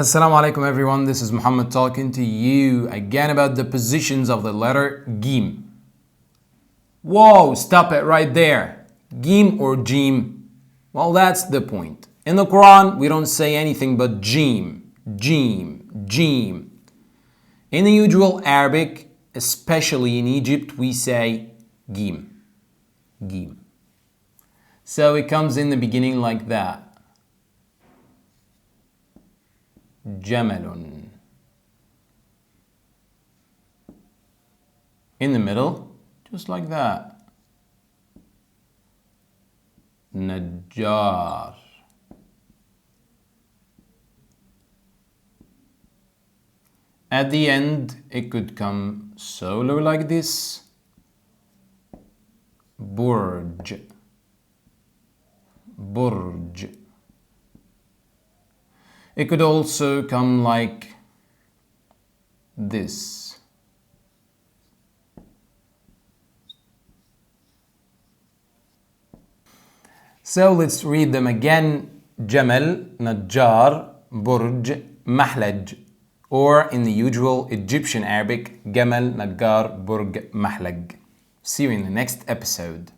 Assalamu alaikum everyone, this is Mohamed talking to you again about the positions of the letter Gim. Whoa, stop it right there. Gim or Jim? Well, that's the point. In the Quran, we don't say anything but Jim, Jim, Jim. In the usual Arabic, especially in Egypt, we say Gim, Gim. So it comes in the beginning like that. Jamalun. In the middle, just like that. Najjar. At the end, it could come solo like this. Burj. Burj. It could also come like this. So let's read them again. Jamal, Najjar, Burj, Mahlaj. Or in the usual Egyptian Arabic, Gamal, Najjar, Burj, Mahlag. See you in the next episode.